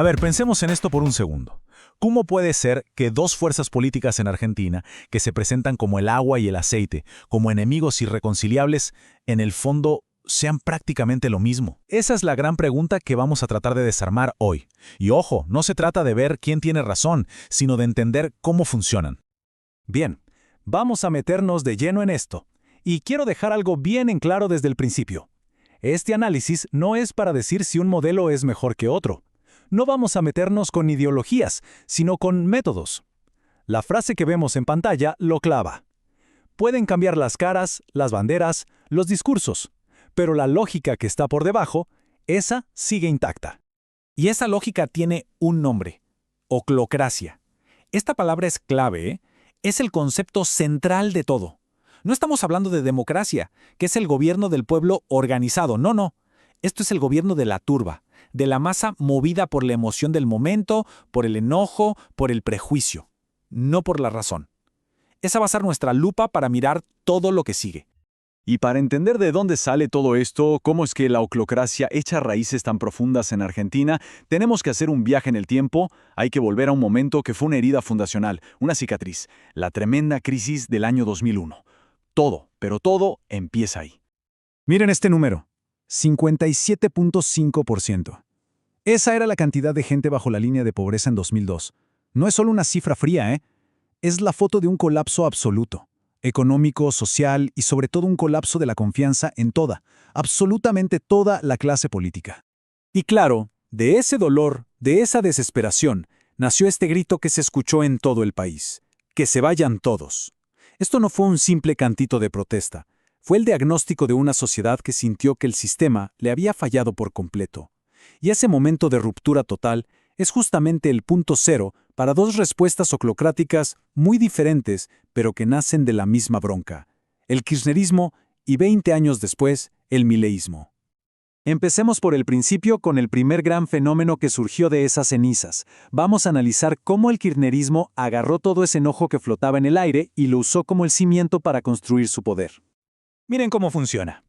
A ver, pensemos en esto por un segundo. ¿Cómo puede ser que dos fuerzas políticas en Argentina, que se presentan como el agua y el aceite, como enemigos irreconciliables, en el fondo sean prácticamente lo mismo? Esa es la gran pregunta que vamos a tratar de desarmar hoy. Y ojo, no se trata de ver quién tiene razón, sino de entender cómo funcionan. Bien, vamos a meternos de lleno en esto. Y quiero dejar algo bien en claro desde el principio. Este análisis no es para decir si un modelo es mejor que otro. No vamos a meternos con ideologías, sino con métodos. La frase que vemos en pantalla lo clava. Pueden cambiar las caras, las banderas, los discursos, pero la lógica que está por debajo, esa sigue intacta. Y esa lógica tiene un nombre: oclocracia. Esta palabra es clave, ¿eh? Es el concepto central de todo. No estamos hablando de democracia, que es el gobierno del pueblo organizado, no. Esto es el gobierno de la turba, de la masa movida por la emoción del momento, por el enojo, por el prejuicio, no por la razón. Esa va a ser nuestra lupa para mirar todo lo que sigue. Y para entender de dónde sale todo esto, cómo es que la oclocracia echa raíces tan profundas en Argentina, tenemos que hacer un viaje en el tiempo, hay que volver a un momento que fue una herida fundacional, una cicatriz, la tremenda crisis del año 2001. Todo, pero todo empieza ahí. Miren este número: 57.5%. Esa era la cantidad de gente bajo la línea de pobreza en 2002. No es solo una cifra fría, ¿eh? Es la foto de un colapso absoluto, económico, social y sobre todo un colapso de la confianza en toda, absolutamente toda la clase política. Y claro, de ese dolor, de esa desesperación, nació este grito que se escuchó en todo el país: que se vayan todos. Esto no fue un simple cantito de protesta. Fue el diagnóstico de una sociedad que sintió que el sistema le había fallado por completo. Y ese momento de ruptura total es justamente el punto cero para dos respuestas oclocráticas muy diferentes, pero que nacen de la misma bronca: el kirchnerismo y 20 años después, el mileísmo. Empecemos por el principio con el primer gran fenómeno que surgió de esas cenizas. Vamos a analizar cómo el kirchnerismo agarró todo ese enojo que flotaba en el aire y lo usó como el cimiento para construir su poder. Miren cómo funciona.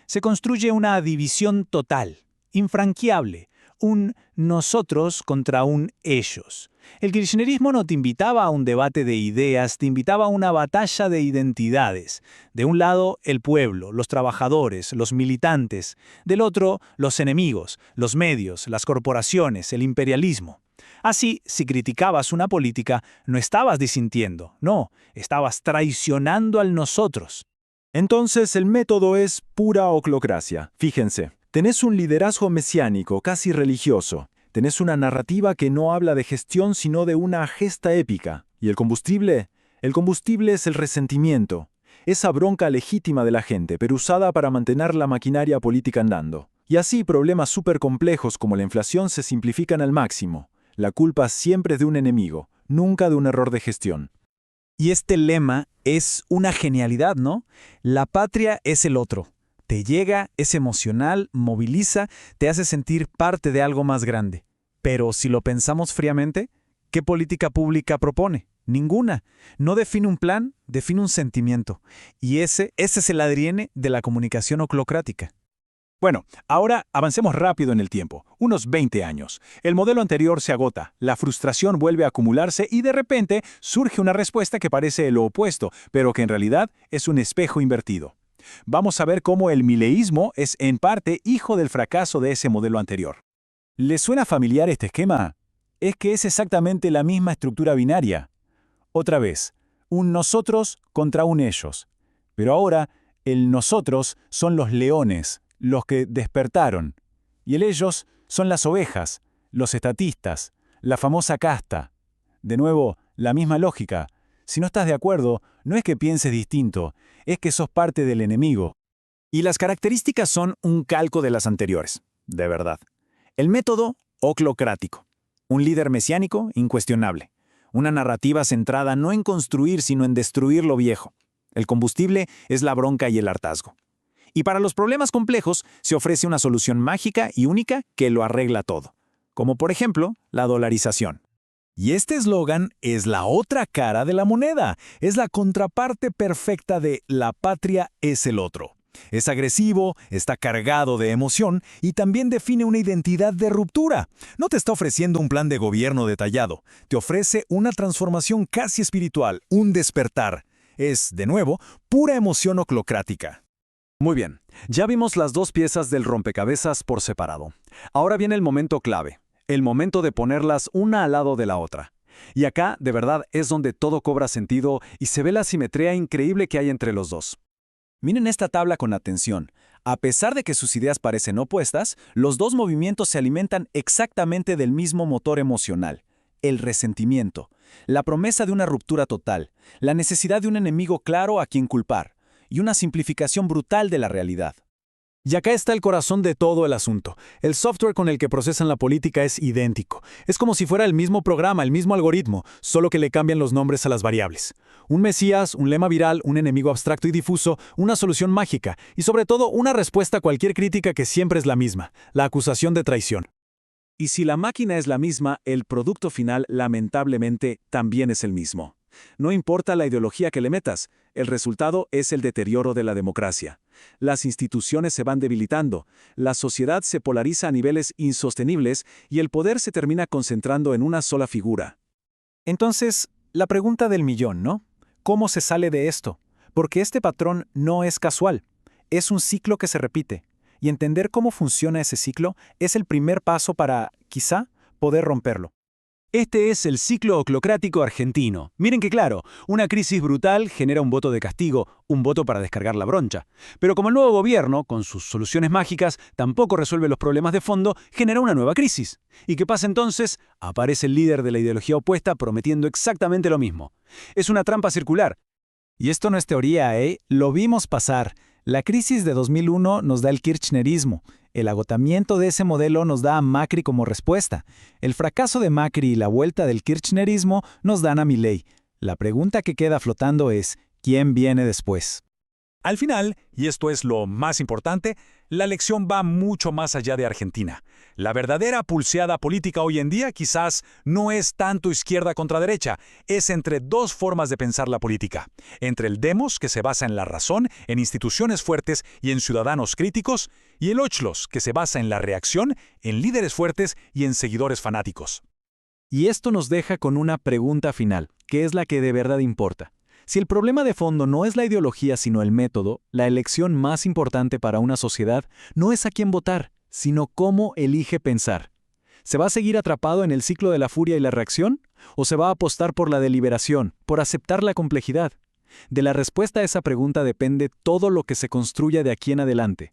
Se construye una división total, infranqueable, un nosotros contra un ellos. El kirchnerismo no te invitaba a un debate de ideas, te invitaba a una batalla de identidades. De un lado, el pueblo, los trabajadores, los militantes. Del otro, los enemigos, los medios, las corporaciones, el imperialismo. Así, si criticabas una política, no estabas disintiendo, no, estabas traicionando al nosotros. Entonces el método es pura oclocracia. Fíjense, tenés un liderazgo mesiánico, casi religioso. Tenés una narrativa que no habla de gestión sino de una gesta épica. ¿Y el combustible? El combustible es el resentimiento. Esa bronca legítima de la gente, pero usada para mantener la maquinaria política andando. Y así problemas súper complejos como la inflación se simplifican al máximo. La culpa siempre es de un enemigo, nunca de un error de gestión. Y este lema es una genialidad, ¿no? La patria es el otro. Te llega, es emocional, moviliza, te hace sentir parte de algo más grande. Pero si lo pensamos fríamente, ¿qué política pública propone? Ninguna. No define un plan, define un sentimiento. Y ese es el ADN de la comunicación oclocrática. Bueno, ahora avancemos rápido en el tiempo, unos 20 años. El modelo anterior se agota, la frustración vuelve a acumularse y de repente surge una respuesta que parece lo opuesto, pero que en realidad es un espejo invertido. Vamos a ver cómo el mileísmo es en parte hijo del fracaso de ese modelo anterior. ¿Les suena familiar este esquema? Es que es exactamente la misma estructura binaria. Otra vez, un nosotros contra un ellos. Pero ahora, el nosotros son los leones, los que despertaron, y el ellos son las ovejas, los estatistas, la famosa casta. De nuevo, la misma lógica. Si no estás de acuerdo, no es que pienses distinto, es que sos parte del enemigo. Y las características son un calco de las anteriores, de verdad. El método, oclocrático. Un líder mesiánico, incuestionable. Una narrativa centrada no en construir, sino en destruir lo viejo. El combustible es la bronca y el hartazgo. Y para los problemas complejos se ofrece una solución mágica y única que lo arregla todo, como por ejemplo la dolarización. Y este eslogan es la otra cara de la moneda, es la contraparte perfecta de la patria es el otro. Es agresivo, está cargado de emoción y también define una identidad de ruptura. No te está ofreciendo un plan de gobierno detallado, te ofrece una transformación casi espiritual, un despertar. Es, de nuevo, pura emoción oclocrática. Muy bien, ya vimos las dos piezas del rompecabezas por separado. Ahora viene el momento clave, el momento de ponerlas una al lado de la otra. Y acá, de verdad, es donde todo cobra sentido y se ve la simetría increíble que hay entre los dos. Miren esta tabla con atención. A pesar de que sus ideas parecen opuestas, los dos movimientos se alimentan exactamente del mismo motor emocional, el resentimiento, la promesa de una ruptura total, la necesidad de un enemigo claro a quien culpar, y una simplificación brutal de la realidad. Y acá está el corazón de todo el asunto. El software con el que procesan la política es idéntico. Es como si fuera el mismo programa, el mismo algoritmo, solo que le cambian los nombres a las variables. Un mesías, un lema viral, un enemigo abstracto y difuso, una solución mágica, y sobre todo una respuesta a cualquier crítica que siempre es la misma, la acusación de traición. Y si la máquina es la misma, el producto final, lamentablemente, también es el mismo. No importa la ideología que le metas, el resultado es el deterioro de la democracia. Las instituciones se van debilitando, la sociedad se polariza a niveles insostenibles y el poder se termina concentrando en una sola figura. Entonces, la pregunta del millón, ¿no? ¿Cómo se sale de esto? Porque este patrón no es casual, es un ciclo que se repite. Y entender cómo funciona ese ciclo es el primer paso para, quizá, poder romperlo. Este es el ciclo oclocrático argentino. Miren que claro, una crisis brutal genera un voto de castigo, un voto para descargar la broncha. Pero como el nuevo gobierno, con sus soluciones mágicas, tampoco resuelve los problemas de fondo, genera una nueva crisis. ¿Y qué pasa entonces? Aparece el líder de la ideología opuesta prometiendo exactamente lo mismo. Es una trampa circular. Y esto no es teoría, ¿eh? Lo vimos pasar. La crisis de 2001 nos da el kirchnerismo. El agotamiento de ese modelo nos da a Macri como respuesta. El fracaso de Macri y la vuelta del kirchnerismo nos dan a Milei. La pregunta que queda flotando es, ¿quién viene después? Al final, y esto es lo más importante, la lección va mucho más allá de Argentina. La verdadera pulseada política hoy en día quizás no es tanto izquierda contra derecha, es entre dos formas de pensar la política. Entre el demos, que se basa en la razón, en instituciones fuertes y en ciudadanos críticos, y el ochlos, que se basa en la reacción, en líderes fuertes y en seguidores fanáticos. Y esto nos deja con una pregunta final, que es la que de verdad importa. Si el problema de fondo no es la ideología sino el método, la elección más importante para una sociedad no es a quién votar, sino cómo elige pensar. ¿Se va a seguir atrapado en el ciclo de la furia y la reacción? ¿O se va a apostar por la deliberación, por aceptar la complejidad? De la respuesta a esa pregunta depende todo lo que se construya de aquí en adelante.